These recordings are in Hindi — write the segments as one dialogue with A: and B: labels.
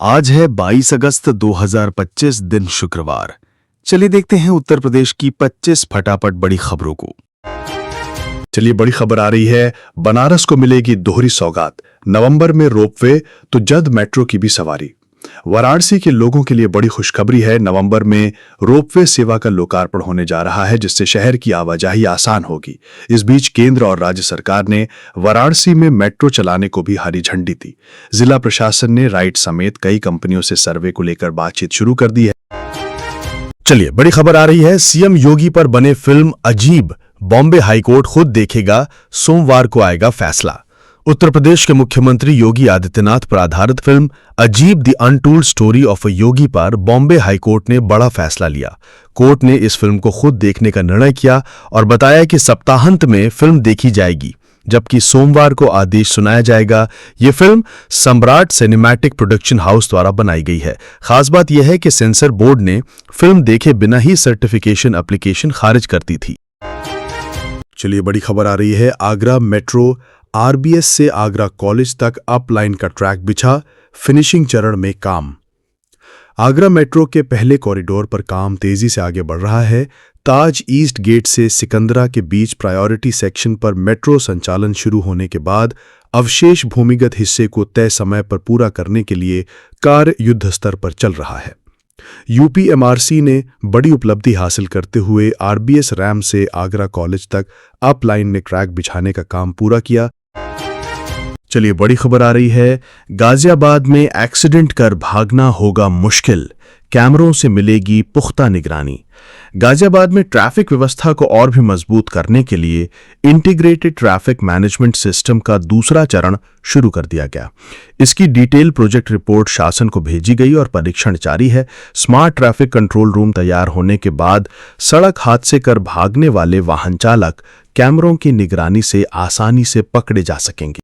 A: आज है 22 अगस्त 2025 दिन शुक्रवार। चलिए देखते हैं उत्तर प्रदेश की 25 फटाफट बड़ी खबरों को।
B: चलिए बड़ी खबर आ रही है, बनारस को मिलेगी दोहरी सौगात। नवंबर में रोपवे तो जल्द मेट्रो की भी सवारी। वाराणसी के लोगों के लिए बड़ी खुशखबरी है। नवंबर में रोपवे सेवा का लोकार्पण होने जा रहा है, जिससे शहर की आवाजाही आसान होगी। इस बीच केंद्र और राज्य सरकार ने वाराणसी में मेट्रो चलाने को भी हरी झंडी दी। जिला प्रशासन ने राइट समेत कई कंपनियों से सर्वे को लेकर बातचीत शुरू कर दी है।
A: चलिए बड़ी खबर आ रही है, सीएम योगी पर बने फिल्म अजीब बॉम्बे हाईकोर्ट खुद देखेगा, सोमवार को आएगा फैसला। उत्तर प्रदेश के मुख्यमंत्री योगी आदित्यनाथ पर आधारित फिल्म Ajeeb the untold story of a yogi पर बॉम्बे हाईकोर्ट ने बड़ा फैसला लिया। कोर्ट ने इस फिल्म को खुद देखने का निर्णय किया और बताया कि सप्ताहांत में फिल्म देखी जाएगी, जबकि सोमवार को आदेश सुनाया जाएगा। ये फिल्म सम्राट सिनेमैटिक प्रोडक्शन हाउस द्वारा बनाई गई है। खास बात यह है कि सेंसर बोर्ड ने फिल्म देखे बिना ही सर्टिफिकेशन एप्लीकेशन खारिज कर दी थी।
B: चलिए बड़ी खबर आ रही है, आगरा मेट्रो आरबीएस से आगरा कॉलेज तक अप लाइन का ट्रैक बिछा, फिनिशिंग चरण में काम। आगरा मेट्रो के पहले कॉरिडोर पर काम तेजी से आगे बढ़ रहा है। ताज ईस्ट गेट से सिकंदरा के बीच प्रायोरिटी सेक्शन पर मेट्रो संचालन शुरू होने के बाद अवशेष भूमिगत हिस्से को तय समय पर पूरा करने के लिए कार्य युद्ध स्तर पर चल रहा है। यूपीएमआरसी ने बड़ी उपलब्धि हासिल करते हुए आरबीएस रैम से आगरा कॉलेज तक अप लाइन में ट्रैक बिछाने का काम पूरा किया।
A: चलिए बड़ी खबर आ रही है, गाजियाबाद में एक्सीडेंट कर भागना होगा मुश्किल, कैमरों से मिलेगी पुख्ता निगरानी। गाजियाबाद में ट्रैफिक व्यवस्था को और भी मजबूत करने के लिए इंटीग्रेटेड ट्रैफिक मैनेजमेंट सिस्टम का दूसरा चरण शुरू कर दिया गया। इसकी डिटेल प्रोजेक्ट रिपोर्ट शासन को भेजी गई और परीक्षण जारी है। स्मार्ट ट्रैफिक कंट्रोल रूम तैयार होने के बाद सड़क हादसे कर भागने वाले वाहन चालक कैमरों की निगरानी से आसानी से पकड़े जा सकेंगे।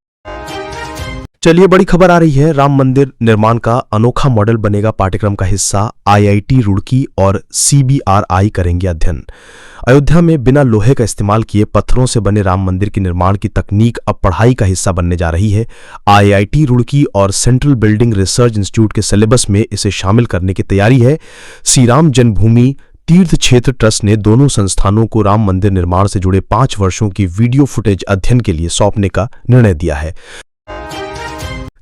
C: चलिए बड़ी खबर आ रही है, राम मंदिर निर्माण का अनोखा मॉडल बनेगा पाठ्यक्रम का हिस्सा। आईआईटी रुड़की और सीबीआरआई करेंगे अध्ययन। अयोध्या में बिना लोहे का इस्तेमाल किए पत्थरों से बने राम मंदिर के निर्माण की तकनीक अब पढ़ाई का हिस्सा बनने जा रही है। आईआईटी रुड़की और सेंट्रल बिल्डिंग रिसर्च इंस्टीट्यूट के सिलेबस में इसे शामिल करने की तैयारी है। श्री राम जन्मभूमि तीर्थ क्षेत्र ट्रस्ट ने दोनों संस्थानों को राम मंदिर निर्माण से जुड़े 5 वर्षों की वीडियो फुटेज अध्ययन के लिए सौंपने का निर्णय दिया है।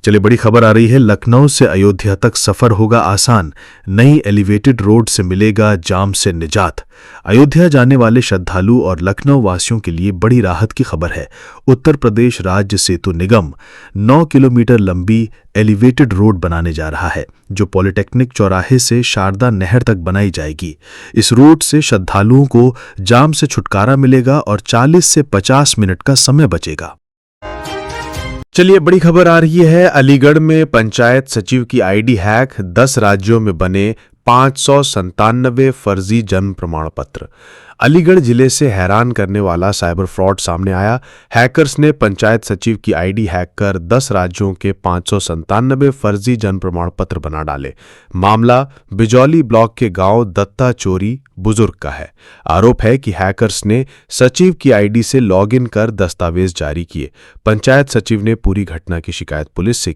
B: चलिए बड़ी खबर आ रही है, लखनऊ से अयोध्या तक सफर होगा आसान, नई एलिवेटेड रोड से मिलेगा जाम से निजात। अयोध्या जाने वाले श्रद्धालु और लखनऊ वासियों के लिए बड़ी राहत की खबर है। उत्तर प्रदेश राज्य सेतु निगम 9 किलोमीटर लंबी एलिवेटेड रोड बनाने जा रहा है, जो पॉलिटेक्निक चौराहे से शारदा नहर तक बनाई जाएगी। इस रोड से श्रद्धालुओं को जाम से छुटकारा मिलेगा और 40 से 50 मिनट का समय बचेगा।
A: चलिए बड़ी खबर आ रही है, अलीगढ़ में पंचायत सचिव की आईडी हैक, 10 राज्यों में बने 597 फर्जी जन्म प्रमाण पत्र। अलीगढ़ जिले से हैरान करने वाला साइबर फ्रॉड सामने आया। हैकर्स ने पंचायत सचिव की आईडी हैक कर 10 राज्यों के 597 फर्जी जन्म प्रमाण पत्र बना डाले। मामला बिजौली ब्लॉक के गांव दत्ता चोरी बुजुर्ग का है। आरोप है कि हैकर्स ने सचिव की आईडी से लॉगिन कर दस्तावेज जारी किए। पंचायत सचिव ने पूरी घटना की शिकायत पुलिस से।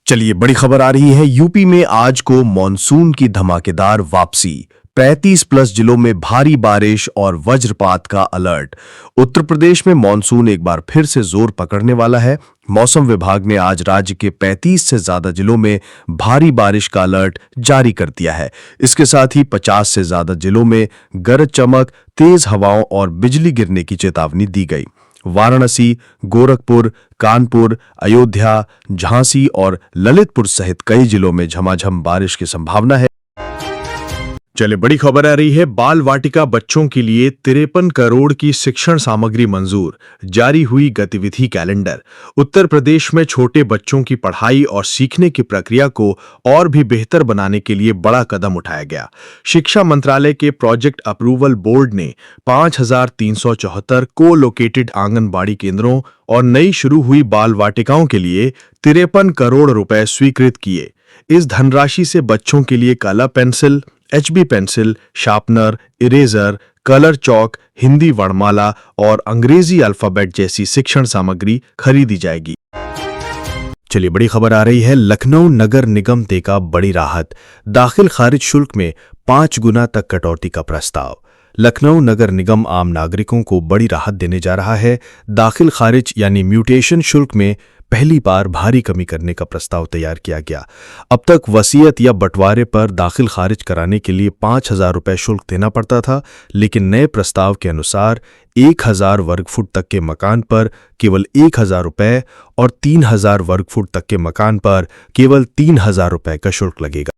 C: चलिए बड़ी खबर आ रही है, यूपी में आज को मॉनसून की धमाकेदार वापसी। 35+ जिलों में भारी बारिश और वज्रपात का अलर्ट। उत्तर प्रदेश में मॉनसून एक बार फिर से जोर पकड़ने वाला है। मौसम विभाग ने आज राज्य के 35 से ज्यादा जिलों में भारी बारिश का अलर्ट जारी कर दिया है। इसके साथ ही 50 से ज्यादा जिलों में गरज चमक, तेज हवाओं और बिजली गिरने की चेतावनी दी गई। वाराणसी, गोरखपुर, कानपुर, अयोध्या, झांसी और ललितपुर सहित कई जिलों में झमाझम बारिश की संभावना है।
B: चले बड़ी खबर आ रही है, बाल वाटिका बच्चों के लिए 53 करोड़ की शिक्षण सामग्री मंजूर, जारी हुई गतिविधि कैलेंडर। उत्तर प्रदेश में छोटे बच्चों की पढ़ाई और सीखने की प्रक्रिया को और भी बेहतर बनाने के लिए बड़ा कदम उठाया गया। शिक्षा मंत्रालय के प्रोजेक्ट अप्रूवल बोर्ड ने 5374 को लोकेटेड आंगनबाड़ी केंद्रों और नई शुरू हुई बाल वाटिकाओं के लिए 53 करोड़ रुपए स्वीकृत किए। इस धनराशि से बच्चों के लिए colour pencil, HB pencil, sharpener, eraser, colour chalk, Hindi वर्णमाला और अंग्रेजी अल्फाबेट जैसी शिक्षण सामग्री खरीदी जाएगी।
A: चलिए बड़ी खबर आ रही है, लखनऊ नगर निगम देगा बड़ी राहत, दाखिल खारिज शुल्क में 5 गुना तक कटौती का प्रस्ताव। लखनऊ नगर निगम आम नागरिकों को बड़ी राहत देने जा रहा है। दाखिल खारिज यानी म्यूटेशन शुल्क में पहली बार भारी कमी करने का प्रस्ताव तैयार किया गया। अब तक वसीयत या बंटवारे पर दाखिल खारिज कराने के लिए 5,000 रुपये शुल्क देना पड़ता था, लेकिन नए प्रस्ताव के अनुसार 1,000 वर्ग फुट तक के मकान पर केवल 1,000 रुपये और 3,000 वर्ग फुट तक के मकान पर केवल 3,000 रुपये का शुल्क लगेगा।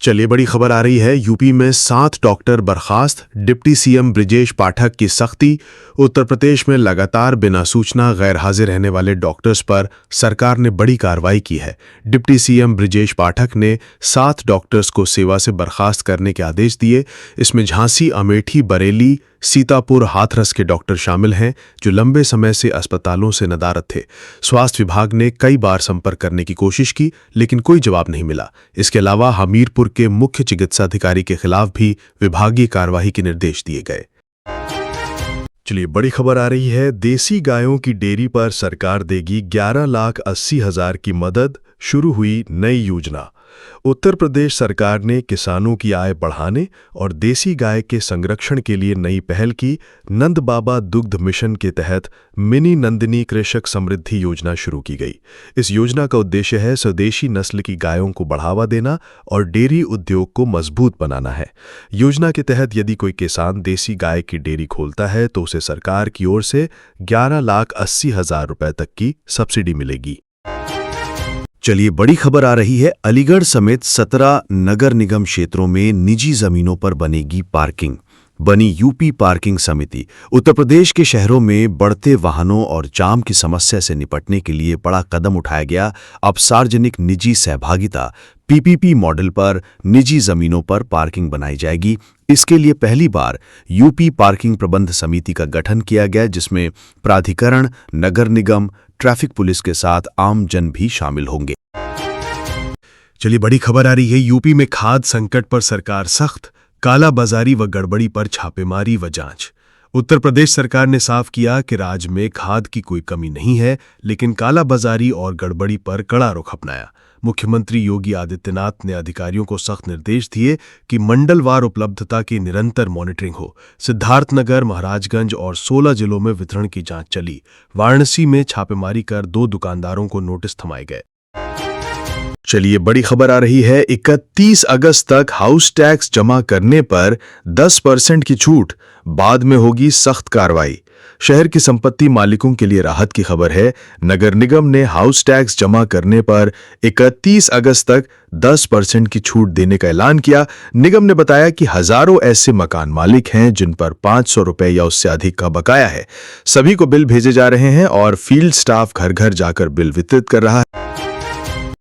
B: चलिए बड़ी खबर आ रही है, यूपी में 7 डॉक्टर बर्खास्त, डिप्टी सीएम ब्रिजेश पाठक की सख्ती। उत्तर प्रदेश में लगातार बिना सूचना गैर हाजिर रहने वाले डॉक्टर्स पर सरकार ने बड़ी कार्रवाई की है। डिप्टी सीएम ब्रिजेश पाठक ने 7 डॉक्टर्स को सेवा से बर्खास्त करने के आदेश दिए। इसमें झांसी, अमेठी, बरेली, सीतापुर, हाथरस के डॉक्टर शामिल हैं जो लंबे समय से अस्पतालों से नदारद थे। स्वास्थ्य विभाग ने कई बार संपर्क करने की कोशिश की, लेकिन कोई जवाब नहीं मिला। इसके अलावा हमीरपुर के मुख्य चिकित्सा अधिकारी के खिलाफ भी विभागीय कार्यवाही के निर्देश दिए गए।
A: चलिए बड़ी खबर आ रही है, देसी गायों की डेयरी पर सरकार देगी 11,80,000 की मदद, शुरू हुई नई योजना। उत्तर प्रदेश सरकार ने किसानों की आय बढ़ाने और देसी गाय के संरक्षण के लिए नई पहल की। नंद बाबा दुग्ध मिशन के तहत मिनी नंदिनी कृषक समृद्धि योजना शुरू की गई। इस योजना का उद्देश्य है स्वदेशी नस्ल की गायों को बढ़ावा देना और डेयरी उद्योग को मजबूत बनाना है। योजना के तहत यदि कोई किसान देसी गाय की डेयरी खोलता है तो उसे सरकार की ओर से 11,80,000 रुपये तक की सब्सिडी मिलेगी।
C: चलिए बड़ी खबर आ रही है, अलीगढ़ समेत 17 नगर निगम क्षेत्रों में निजी जमीनों पर बनेगी पार्किंग। बनी यूपी पार्किंग समिति। उत्तर प्रदेश के शहरों में बढ़ते वाहनों और जाम की समस्या से निपटने के लिए बड़ा कदम उठाया गया। अब सार्वजनिक निजी सहभागिता पीपीपी मॉडल पर निजी जमीनों पर पार्किंग बनाई जाएगी। इसके लिए पहली बार यूपी पार्किंग प्रबंध समिति का गठन किया गया, जिसमें प्राधिकरण, नगर निगम, ट्रैफिक पुलिस के साथ आम जन भी शामिल होंगे।
B: चलिए बड़ी खबर आ रही है, यूपी में खाद्य संकट पर सरकार सख्त, कालाबाजारी व गड़बड़ी पर छापेमारी व जांच। उत्तर प्रदेश सरकार ने साफ किया कि राज्य में खाद की कोई कमी नहीं है, लेकिन कालाबाजारी और गड़बड़ी पर कड़ा रुख अपनाया। मुख्यमंत्री योगी आदित्यनाथ ने अधिकारियों को सख्त निर्देश दिए कि मंडलवार उपलब्धता की निरंतर मॉनिटरिंग हो। सिद्धार्थनगर, महाराजगंज और 16 जिलों में वितरण की जांच चली। वाराणसी में छापेमारी कर 2 दुकानदारों को नोटिस थमाए गए।
A: चलिए बड़ी खबर आ रही है, 31 अगस्त तक हाउस टैक्स जमा करने पर 10% की छूट, बाद में होगी सख्त कार्रवाई। शहर की संपत्ति मालिकों के लिए राहत की खबर है। नगर निगम ने हाउस टैक्स जमा करने पर 31 अगस्त तक 10% की छूट देने का ऐलान किया। निगम ने बताया कि हजारों ऐसे मकान मालिक हैं जिन पर 500 रुपए या उससे अधिक का बकाया है। सभी को बिल भेजे जा रहे हैं और फील्ड स्टाफ घर घर जाकर बिल वितरित कर रहा है।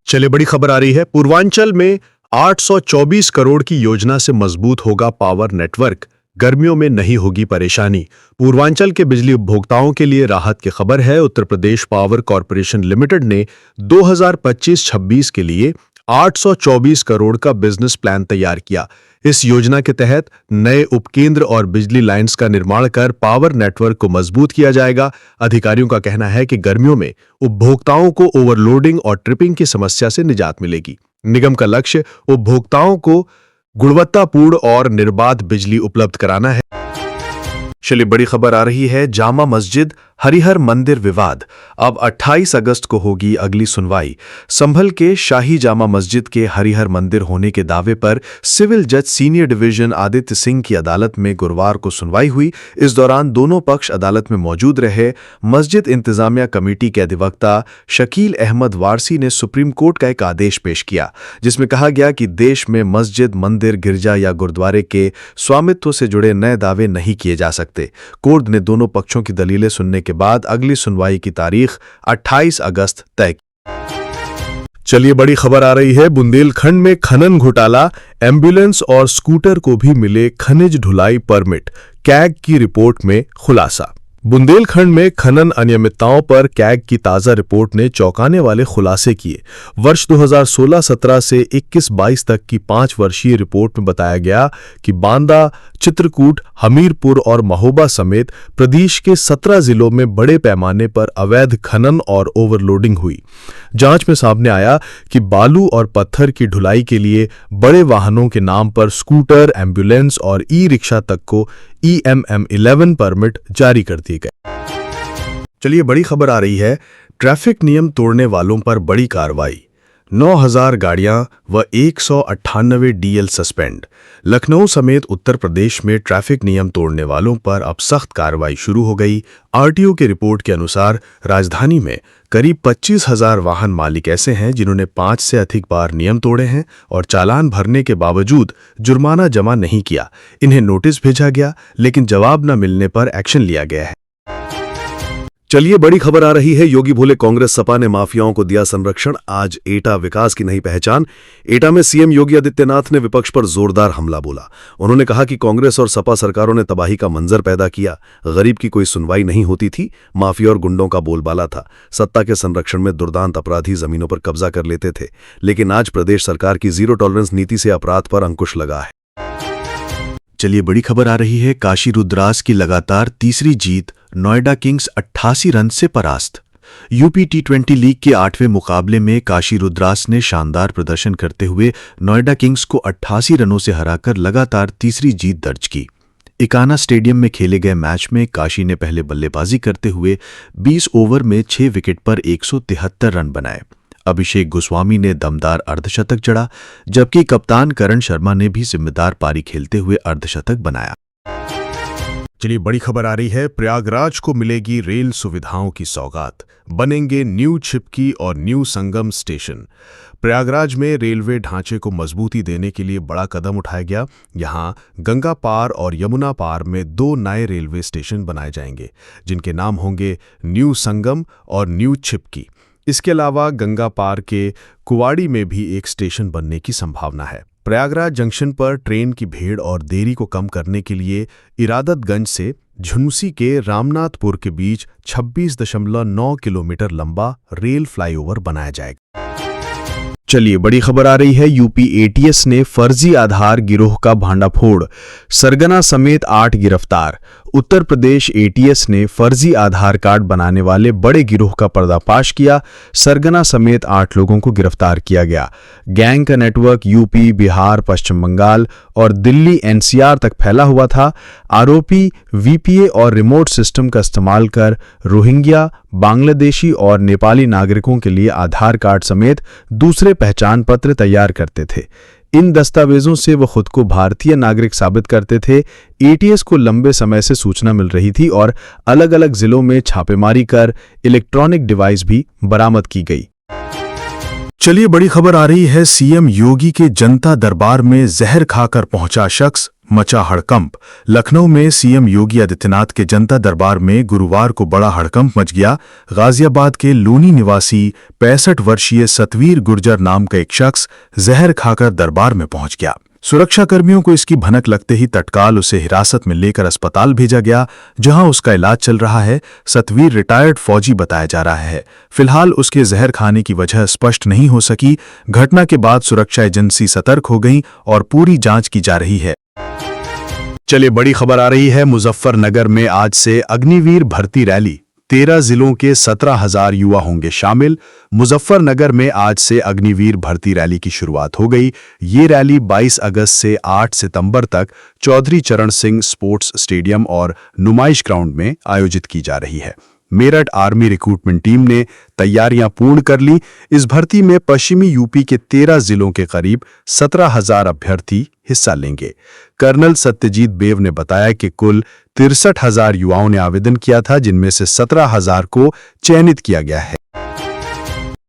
B: चलिए बड़ी खबर आ रही है, पूर्वांचल में 824 करोड़ की योजना से मजबूत होगा पावर नेटवर्क, गर्मियों में नहीं होगी परेशानी। पूर्वांचल के बिजली उपभोक्ताओं के लिए राहत की खबर है। Uttar Pradesh power corporation limited ने 2025-26 के लिए 824 करोड़ का बिजनेस प्लान तैयार किया। इस योजना के तहत नए उपकेंद्र और बिजली लाइंस का निर्माण कर पावर नेटवर्क को मजबूत किया जाएगा। अधिकारियों का कहना है कि गर्मियों में उपभोक्ताओं को ओवरलोडिंग और ट्रिपिंग की समस्या से निजात मिलेगी। निगम का लक्ष्य उपभोक्ताओं को गुणवत्तापूर्ण और निर्बाध बिजली उपलब्ध कराना है।
C: चलिए बड़ी खबर आ रही है, जामा मस्जिद हरिहर मंदिर विवाद। अब 28 अगस्त को होगी अगली सुनवाई। संभल के शाही जामा मस्जिद के हरिहर मंदिर होने के दावे पर सिविल जज सीनियर डिवीजन आदित्य सिंह की अदालत में गुरुवार को सुनवाई हुई। इस दौरान दोनों पक्ष अदालत में मौजूद रहे। मस्जिद इंतजामिया कमेटी के अधिवक्ता शकील अहमद वारसी ने सुप्रीम कोर्ट का एक आदेश पेश किया, जिसमें कहा गया कि देश में मस्जिद, मंदिर, गिरजा या गुरुद्वारे के स्वामित्व से जुड़े नए दावे नहीं किए जा सकते। कोर्ट ने दोनों पक्षों की दलीलें सुनने के बाद अगली सुनवाई की तारीख 28 अगस्त तय की।
B: चलिए बड़ी खबर आ रही है, बुंदेलखंड में खनन घोटाला, एम्बुलेंस और स्कूटर को भी मिले खनिज ढुलाई परमिट, कैग की रिपोर्ट में खुलासा।
A: बुंदेलखंड में खनन अनियमितताओं पर कैग की ताजा रिपोर्ट ने चौंकाने वाले खुलासे किए। वर्ष 2016-17 से 21-22 तक की 5 वर्षीय रिपोर्ट में बताया गया कि बांदा, चित्रकूट, हमीरपुर और महोबा समेत प्रदेश के 17 जिलों में बड़े पैमाने पर अवैध खनन और ओवरलोडिंग हुई। जांच में सामने आया कि बालू और पत्थर की ढुलाई के लिए बड़े वाहनों के नाम पर स्कूटर, एम्बुलेंस और ई-रिक्शा तक को EMM11 परमिट जारी कर दिए गए। चलिए बड़ी खबर आ रही है, ट्रैफिक नियम तोड़ने वालों पर बड़ी कार्रवाई। 9000 गाड़ियां व 198 DL सस्पेंड। लखनऊ समेत उत्तर प्रदेश में ट्रैफिक नियम तोड़ने वालों पर अब सख्त कार्रवाई शुरू हो गई। RTO की रिपोर्ट के अनुसार राजधानी में करीब 25,000 वाहन मालिक ऐसे हैं जिन्होंने 5 से अधिक बार नियम तोड़े हैं और चालान भरने के बावजूद जुर्माना जमा नहीं किया। इन्हें नोटिस भेजा गया, लेकिन जवाब न मिलने पर एक्शन लिया गया है।
C: चलिए बड़ी खबर आ रही है, योगी भोले कांग्रेस सपा ने माफियाओं को दिया संरक्षण। आज एटा विकास की नई पहचान। एटा में सीएम योगी आदित्यनाथ ने विपक्ष पर जोरदार हमला बोला। उन्होंने कहा कि कांग्रेस और सपा सरकारों ने तबाही का मंजर पैदा किया। गरीब की कोई सुनवाई नहीं होती थी, माफिया और गुंडों का बोलबाला था। सत्ता के संरक्षण में दुर्दांत अपराधी जमीनों पर कब्जा कर लेते थे, लेकिन आज प्रदेश सरकार की जीरो टॉलरेंस नीति से अपराध पर अंकुश लगा है। चलिए बड़ी खबर आ रही है, काशी रुद्रास की लगातार तीसरी जीत, नोएडा किंग्स 88 रन से परास्त। यूपी T20 लीग के 8वें मुकाबले में काशी रुद्रास ने शानदार प्रदर्शन करते हुए नोएडा किंग्स को 88 रनों से हराकर लगातार तीसरी जीत दर्ज की। इकाना स्टेडियम में खेले गए मैच में काशी ने पहले बल्लेबाजी करते हुए 20 ओवर में 6 विकेट पर 173 रन बनाए। अभिषेक गोस्वामी ने दमदार अर्धशतक जड़ा, जबकि कप्तान करण शर्मा ने भी जिम्मेदार पारी खेलते हुए अर्धशतक बनाया।
A: चलिए बड़ी खबर आ रही है, प्रयागराज को मिलेगी रेल सुविधाओं की सौगात। बनेंगे न्यू छिपकी और न्यू संगम स्टेशन। प्रयागराज में रेलवे ढांचे को मजबूती देने के लिए बड़ा कदम उठाया गया। यहां गंगा पार और यमुना पार में 2 नए रेलवे स्टेशन बनाए जाएंगे, जिनके नाम होंगे न्यू संगम और न्यू छिपकी। इसके अलावा गंगा पार के कुवाड़ी में भी एक स्टेशन बनने की संभावना है। प्रयागराज जंक्शन पर ट्रेन की भीड़ और देरी को कम करने के लिए इरादतगंज से झुंसी के रामनाथपुर के बीच 26.9 किलोमीटर लंबा रेल फ्लाईओवर बनाया जाएगा। चलिए बड़ी खबर आ रही है, यूपी ATS ने फर्जी आधार गिरोह का भांडाफोड़, सरगना समेत 8 गिरफ्तार। उत्तर प्रदेश ATS ने फर्जी आधार कार्ड बनाने वाले बड़े गिरोह का पर्दाफाश किया। सरगना समेत 8 लोगों को गिरफ्तार किया गया। गैंग का नेटवर्क यूपी, बिहार, पश्चिम बंगाल और दिल्ली NCR तक फैला हुआ था। आरोपी VPA और रिमोट सिस्टम का इस्तेमाल कर रोहिंग्या, बांग्लादेशी और नेपाली नागरिकों के लिए आधार कार्ड समेत दूसरे पहचान पत्र तैयार करते थे। इन दस्तावेजों से वो खुद को भारतीय नागरिक साबित करते थे। ATS को लंबे समय से सूचना मिल रही थी और अलग अलग जिलों में छापेमारी कर इलेक्ट्रॉनिक डिवाइस भी बरामद की गई। चलिए बड़ी खबर आ रही है, सीएम योगी के जनता दरबार में जहर खाकर पहुंचा शख्स, मचा हड़कंप। लखनऊ में सीएम योगी आदित्यनाथ के जनता दरबार में गुरुवार को बड़ा हड़कंप मच गया। गाजियाबाद के लूनी निवासी 65 वर्षीय सतवीर गुर्जर नाम का एक शख्स जहर खाकर दरबार में पहुंच गया। सुरक्षा कर्मियों को इसकी भनक लगते ही तत्काल उसे हिरासत में लेकर अस्पताल भेजा गया, जहां उसका इलाज चल रहा है। सतवीर रिटायर्ड फौजी बताया जा रहा है। फिलहाल उसके जहर खाने की वजह स्पष्ट नहीं हो सकी। घटना के बाद सुरक्षा एजेंसी सतर्क हो गई और पूरी जांच की जा रही है। चलिए बड़ी खबर आ रही है, मुजफ्फरनगर में आज से अग्निवीर भर्ती रैली। 13 जिलों के 17,000 युवा होंगे शामिल। मुजफ्फरनगर में आज से अग्निवीर भर्ती रैली की शुरुआत हो गई। ये रैली 22 अगस्त से 8 सितंबर तक चौधरी चरण सिंह स्पोर्ट्स स्टेडियम और नुमाइश ग्राउंड में आयोजित की जा रही है। मेरठ आर्मी रिक्रूटमेंट टीम ने तैयारियां पूर्ण कर ली। इस भर्ती में पश्चिमी यूपी के 13 जिलों के करीब 17,000 अभ्यर्थी हिस्सा लेंगे। कर्नल सत्यजीत बेव ने बताया कि कुल 63,000 युवाओं ने आवेदन किया था, जिनमें से 17,000 को चयनित किया गया है।